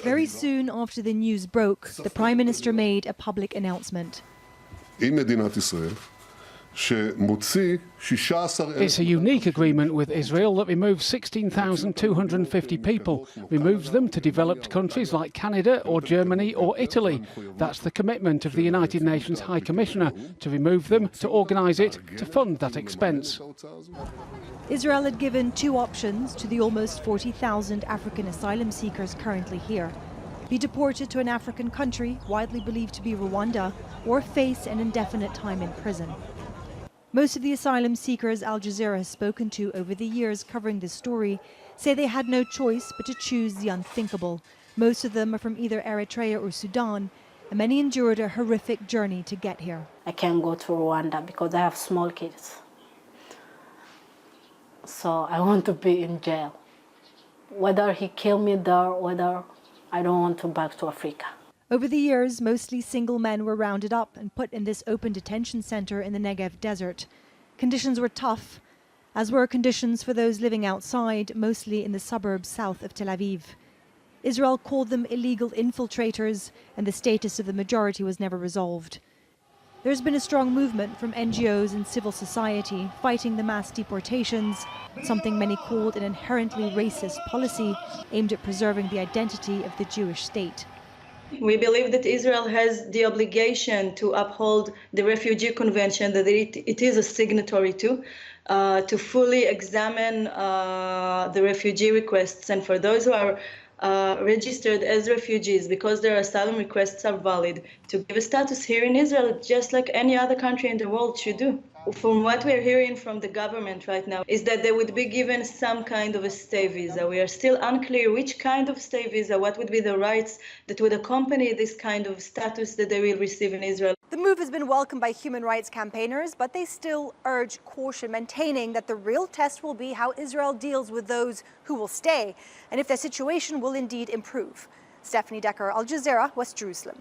Very soon after the news broke, the Prime Minister made a public announcement. It's a unique agreement with Israel that removes 16,250 people, removes them to developed countries like Canada or Germany or Italy. That's the commitment of the United Nations High Commissioner, to remove them, to organise it, to fund that expense. Israel had given two options to the almost 40,000 African asylum seekers currently here: be deported to an African country, widely believed to be Rwanda, or face an indefinite time in prison. Most of the asylum seekers Al Jazeera has spoken to over the years covering this story say they had no choice but to choose the unthinkable. Most of them are from either Eritrea or Sudan, and many endured a horrific journey to get here. I can't go to Rwanda because I have small kids. So I want to be in jail. Whether he kill me there, whether I don't want to back to Africa. Over the years, mostly single men were rounded up and put in this open detention center in the Negev desert. Conditions were tough, as were conditions for those living outside, mostly in the suburbs south of Tel Aviv. Israel called them illegal infiltrators, and the status of the majority was never resolved. There's been a strong movement from NGOs and civil society fighting the mass deportations, something many called an inherently racist policy aimed at preserving the identity of the Jewish state. We believe that Israel has the obligation to uphold the Refugee Convention that it is a signatory to fully examine the refugee requests. And for those who are registered as refugees, because their asylum requests are valid, to give a status here in Israel, just like any other country in the world should do. From what we're hearing from the government right now is that they would be given some kind of a stay visa. We are still unclear which kind of stay visa, what would be the rights that would accompany this kind of status that they will receive in Israel. The move has been welcomed by human rights campaigners, but they still urge caution, maintaining that the real test will be how Israel deals with those who will stay and if their situation will indeed improve. Stephanie Decker, Al Jazeera, West Jerusalem.